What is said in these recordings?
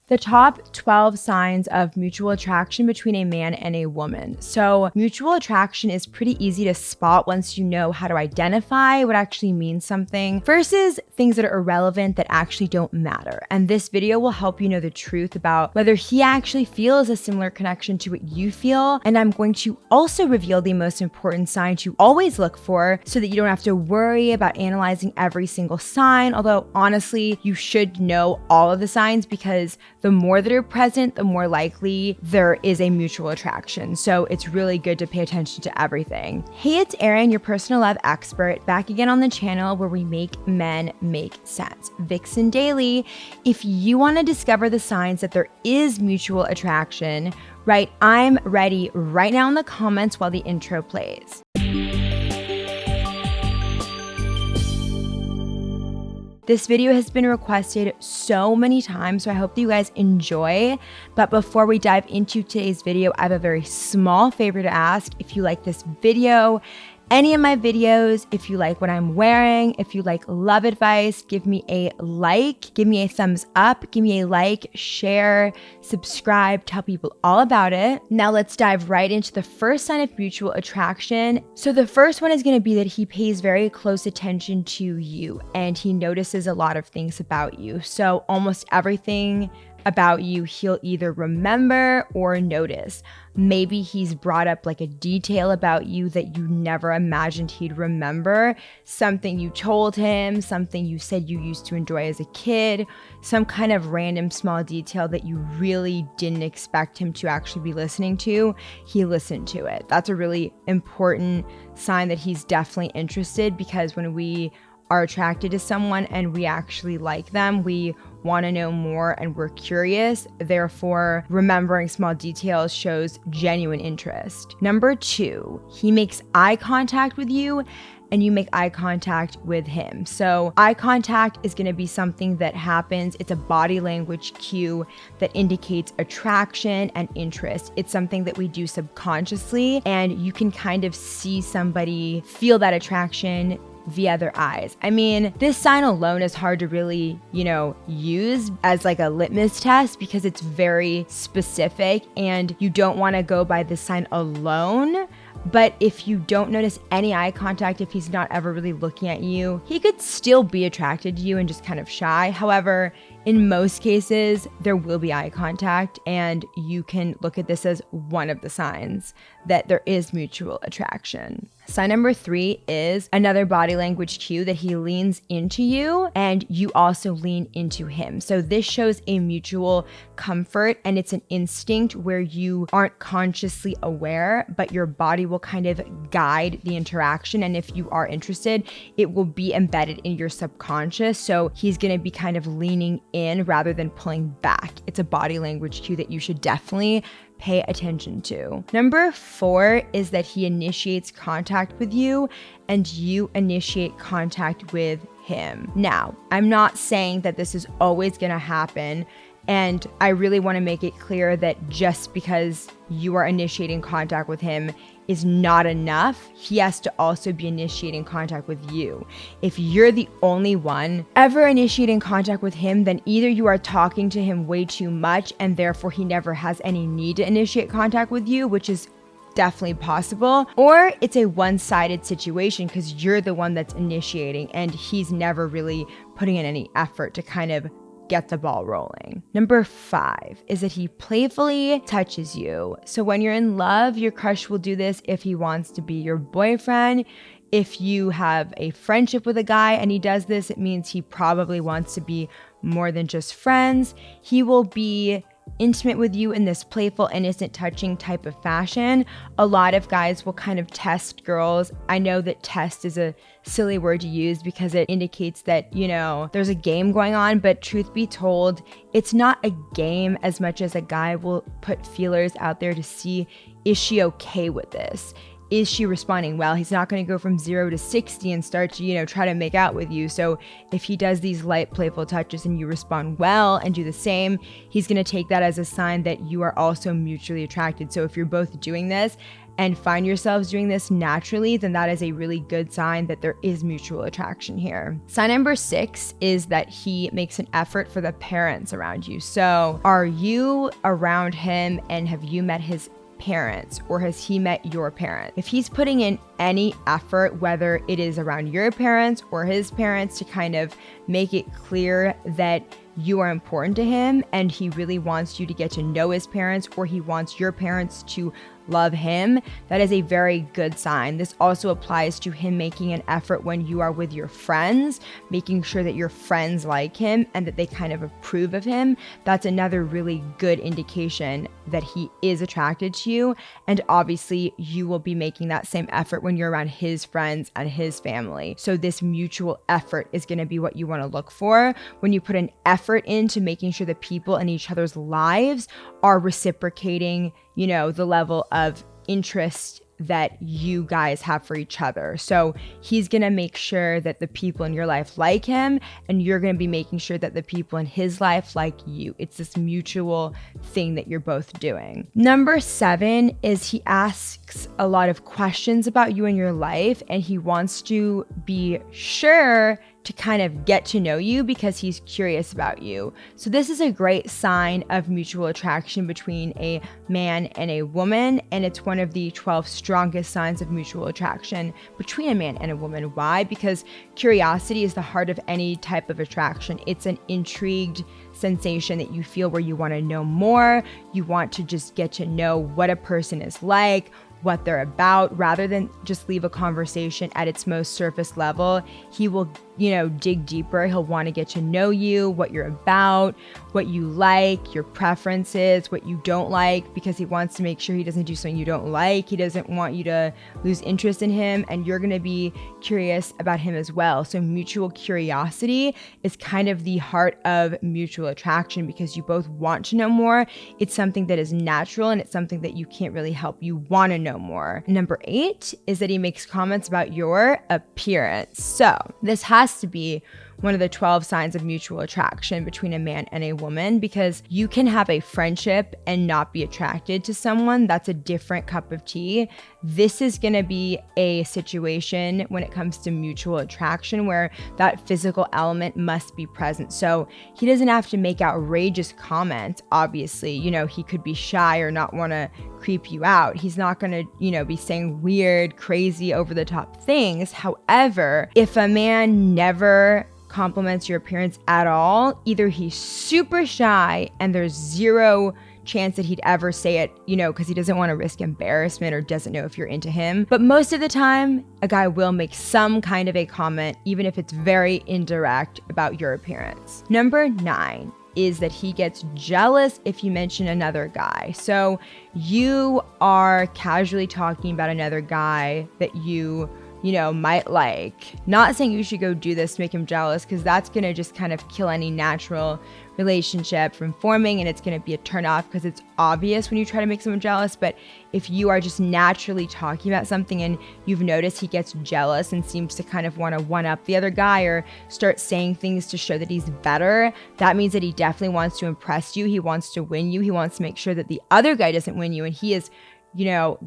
The top 12 signs of mutual attraction between a man and a woman. So mutual attraction is pretty easy to spot once you know how to identify what actually means something versus things that are irrelevant that actually don't matter. And this video will help you know the truth about whether he actually feels a similar connection to what you feel. And I'm going to also reveal the most important signs you always look for so that you don't have to worry about analyzing every single sign. Although honestly, you should know all of the signs because the more that are present, the more likely there is a mutual attraction. So it's really good to pay attention to everything. Hey, it's Erin, your personal love expert, back again on the channel where we make men make sense. VixenDaily. If you want to discover the signs that there is mutual attraction, right, I'm ready right now in the comments while the intro plays. This video has been requested so many times, so I hope that you guys enjoy. But before we dive into today's video, I have a very small favor to ask. If you like this video, any of my videos, if you like what I'm wearing, if you like love advice, give me a like, give me a thumbs up, give me a like, share, subscribe, tell people all about it. Now let's dive right into the first sign of mutual attraction. So the first one is going to be that he pays very close attention to you and he notices a lot of things about you. So almost everything about you he'll either remember or notice. Maybe he's brought up like a detail about you that you never imagined he'd remember, something you told him, something you said you used to enjoy as a kid, some kind of random small detail that you really didn't expect him to actually be listening to. He listened to it. That's a really important sign that he's definitely interested, because when we are attracted to someone and we actually like them, we want to know more and we're curious. Therefore, remembering small details shows genuine interest. Number 2, he makes eye contact with you and you make eye contact with him. So eye contact is going to be something that happens. It's a body language cue that indicates attraction and interest. It's something that we do subconsciously, and you can kind of see somebody feel that attraction via their eyes. I mean, this sign alone is hard to really, use as like a litmus test because it's very specific and you don't want to go by this sign alone. But if you don't notice any eye contact, if he's not ever really looking at you, he could still be attracted to you and just kind of shy. However, in most cases, there will be eye contact, and you can look at this as one of the signs that there is mutual attraction. Sign number 3 is another body language cue that he leans into you and you also lean into him. So this shows a mutual comfort, and it's an instinct where you aren't consciously aware, but your body will kind of guide the interaction. And if you are interested, it will be embedded in your subconscious. So he's going to be kind of leaning in rather than pulling back. It's a body language cue that you should definitely pay attention to. Number 4 is that he initiates contact with you and you initiate contact with him. Now, I'm not saying that this is always going to happen, and I really want to make it clear that just because you are initiating contact with him is not enough. He has to also be initiating contact with you. If you're the only one ever initiating contact with him, then either you are talking to him way too much and therefore he never has any need to initiate contact with you, which is definitely possible, or it's a one-sided situation because you're the one that's initiating and he's never really putting in any effort to kind of get the ball rolling. Number 5 is that he playfully touches you. So when you're in love, your crush will do this if he wants to be your boyfriend. If you have a friendship with a guy and he does this, it means he probably wants to be more than just friends. He will be intimate with you in this playful, innocent, touching type of fashion. A lot of guys will kind of test girls. I know that test is a silly word to use because it indicates that, there's a game going on, but truth be told, it's not a game as much as a guy will put feelers out there to see, is she okay with this? is she responding well? He's not going to go from 0 to 60 and start to, try to make out with you. So if he does these light, playful touches and you respond well and do the same, he's going to take that as a sign that you are also mutually attracted. So if you're both doing this and find yourselves doing this naturally, then that is a really good sign that there is mutual attraction here. Sign number 6 is that he makes an effort for the parents around you. So are you around him and have you met his parents, or has he met your parents? If he's putting in any effort, whether it is around your parents or his parents, to kind of make it clear that you are important to him and he really wants you to get to know his parents, or he wants your parents to love him, that is a very good sign. This also applies to him making an effort when you are with your friends, making sure that your friends like him and that they kind of approve of him. That's another really good indication that he is attracted to you. And obviously you will be making that same effort when you're around his friends and his family. So this mutual effort is going to be what you want to look for when you put an effort into making sure the people in each other's lives are reciprocating, the level of interest that you guys have for each other. So he's going to make sure that the people in your life like him, and you're going to be making sure that the people in his life like you. It's this mutual thing that you're both doing. Number 7 is he asks a lot of questions about you and your life, and he wants to be sure to kind of get to know you because he's curious about you. So this is a great sign of mutual attraction between a man and a woman, and it's one of the 12 strongest signs of mutual attraction between a man and a woman. Why? Because curiosity is the heart of any type of attraction. It's an intrigued sensation that you feel where you want to know more. You want to just get to know what a person is like, what they're about, rather than just leave a conversation at its most surface level. He will, dig deeper. He'll want to get to know you, what you're about, what you like, your preferences, what you don't like, because he wants to make sure he doesn't do something you don't like. He doesn't want you to lose interest in him, and you're going to be curious about him as well. So mutual curiosity is kind of the heart of mutual attraction because you both want to know more. It's something that is natural, and it's something that you can't really help. You want to know more. Number 8 is that he makes comments about your appearance. So this has to be one of the 12 signs of mutual attraction between a man and a woman, because you can have a friendship and not be attracted to someone. That's a different cup of tea. This is going to be a situation when it comes to mutual attraction where that physical element must be present. So he doesn't have to make outrageous comments. Obviously, he could be shy or not want to creep you out. He's not going to, be saying weird, crazy, over the top things. However, if a man never compliments your appearance at all, either he's super shy and there's zero chance that he'd ever say it, because he doesn't want to risk embarrassment or doesn't know if you're into him. But most of the time, a guy will make some kind of a comment, even if it's very indirect, about your appearance. Number 9 is that he gets jealous if you mention another guy. So you are casually talking about another guy that you might like. Not saying you should go do this to make him jealous, because that's going to just kind of kill any natural relationship from forming, and it's going to be a turnoff because it's obvious when you try to make someone jealous. But if you are just naturally talking about something and you've noticed he gets jealous and seems to kind of want to one-up the other guy or start saying things to show that he's better, that means that he definitely wants to impress you. He wants to win you. He wants to make sure that the other guy doesn't win you, and he is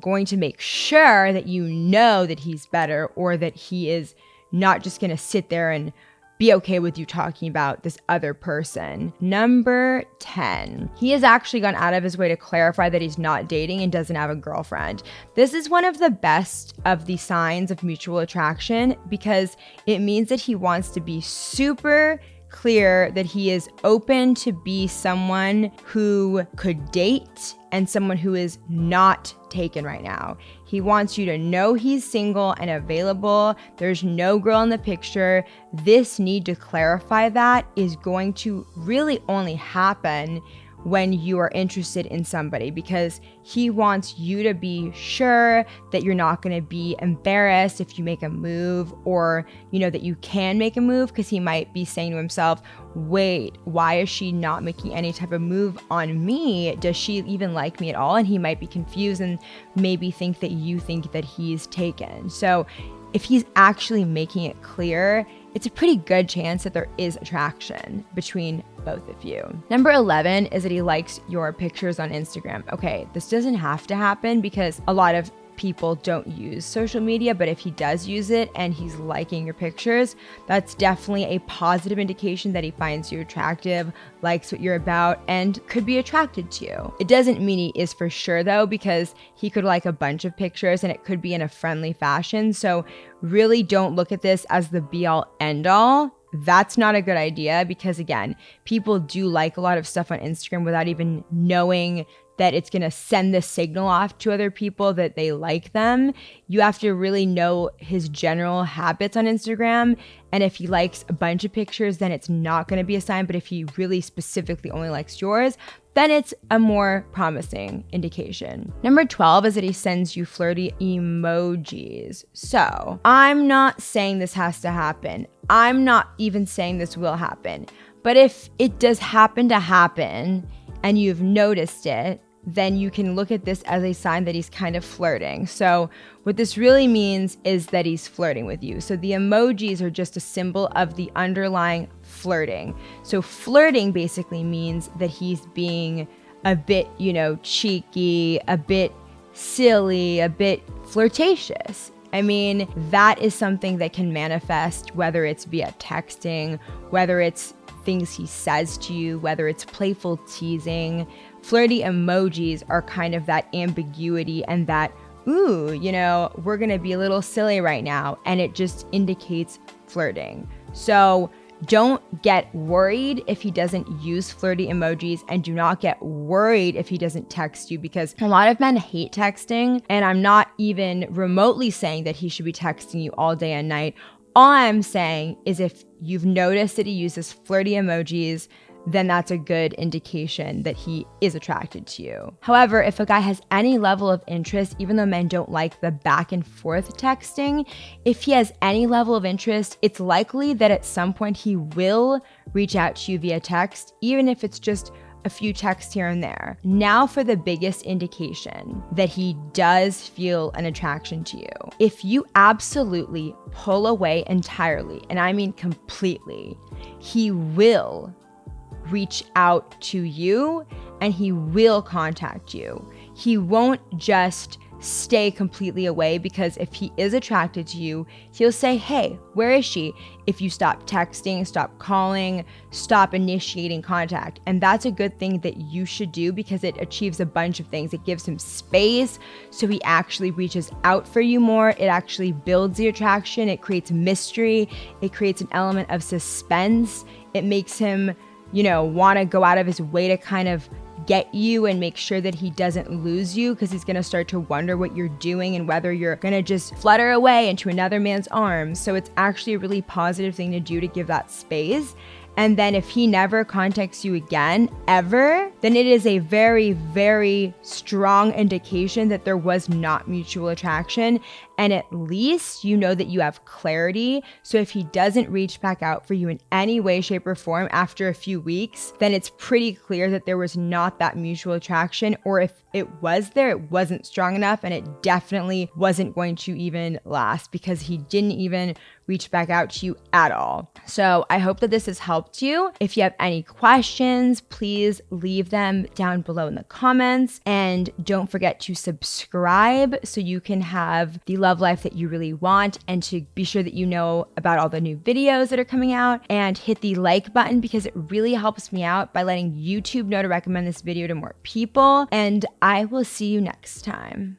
going to make sure that that he's better, or that he is not just going to sit there and be okay with you talking about this other person. Number 10, he has actually gone out of his way to clarify that he's not dating and doesn't have a girlfriend. This is one of the best of the signs of mutual attraction, because it means that he wants to be super clear that he is open to be someone who could date and someone who is not taken right now. He wants you to know he's single and available. There's no girl in the picture. This need to clarify that is going to really only happen when you are interested in somebody, because he wants you to be sure that you're not going to be embarrassed if you make a move, or, that you can make a move, because he might be saying to himself, wait, why is she not making any type of move on me? Does she even like me at all? And he might be confused and maybe think that you think that he's taken. So if he's actually making it clear, it's a pretty good chance that there is attraction between both of you. Number 11 is that he likes your pictures on Instagram. Okay, this doesn't have to happen because a lot of people don't use social media, but if he does use it and he's liking your pictures, that's definitely a positive indication that he finds you attractive, likes what you're about, and could be attracted to you. It doesn't mean he is for sure though, because he could like a bunch of pictures and it could be in a friendly fashion. So really don't look at this as the be all end all. That's not a good idea, because again, people do like a lot of stuff on Instagram without even knowing that it's going to send the signal off to other people that they like them. You have to really know his general habits on Instagram. And if he likes a bunch of pictures, then it's not going to be a sign. But if he really specifically only likes yours, then it's a more promising indication. Number 12 is that he sends you flirty emojis. So I'm not saying this has to happen. I'm not even saying this will happen. But if it does happen to happen and you've noticed it, then you can look at this as a sign that he's kind of flirting. So what this really means is that he's flirting with you. So the emojis are just a symbol of the underlying flirting. So flirting basically means that he's being a bit, cheeky, a bit silly, a bit flirtatious. I mean, that is something that can manifest, whether it's via texting, whether it's things he says to you, whether it's playful teasing. Flirty emojis are kind of that ambiguity and that, ooh, we're going to be a little silly right now. And it just indicates flirting. So don't get worried if he doesn't use flirty emojis, and do not get worried if he doesn't text you, because a lot of men hate texting. And I'm not even remotely saying that he should be texting you all day and night. All I'm saying is if you've noticed that he uses flirty emojis, then that's a good indication that he is attracted to you. However, if a guy has any level of interest, even though men don't like the back and forth texting, if he has any level of interest, it's likely that at some point he will reach out to you via text, even if it's just a few texts here and there. Now for the biggest indication that he does feel an attraction to you. If you absolutely pull away entirely, and I mean completely, he will reach out to you and he will contact you. He won't just stay completely away, because if he is attracted to you, he'll say, hey, where is she? If you stop texting, stop calling, stop initiating contact. And that's a good thing that you should do, because it achieves a bunch of things. It gives him space, so he actually reaches out for you more. It actually builds the attraction. It creates mystery. It creates an element of suspense. It makes him want to go out of his way to kind of get you and make sure that he doesn't lose you, because he's going to start to wonder what you're doing and whether you're going to just flutter away into another man's arms. So it's actually a really positive thing to do, to give that space. And then if he never contacts you again, ever, then it is a very, very strong indication that there was not mutual attraction. And at least you know that you have clarity. So if he doesn't reach back out for you in any way, shape, or form after a few weeks, then it's pretty clear that there was not that mutual attraction. Or if it was there, it wasn't strong enough, and it definitely wasn't going to even last, because he didn't even reach back out to you at all. So I hope that this has helped you. If you have any questions, please leave them down below in the comments. And don't forget to subscribe so you can have the love life that you really want, and to be sure that you know about all the new videos that are coming out. And hit the like button, because it really helps me out by letting YouTube know to recommend this video to more people. And I will see you next time.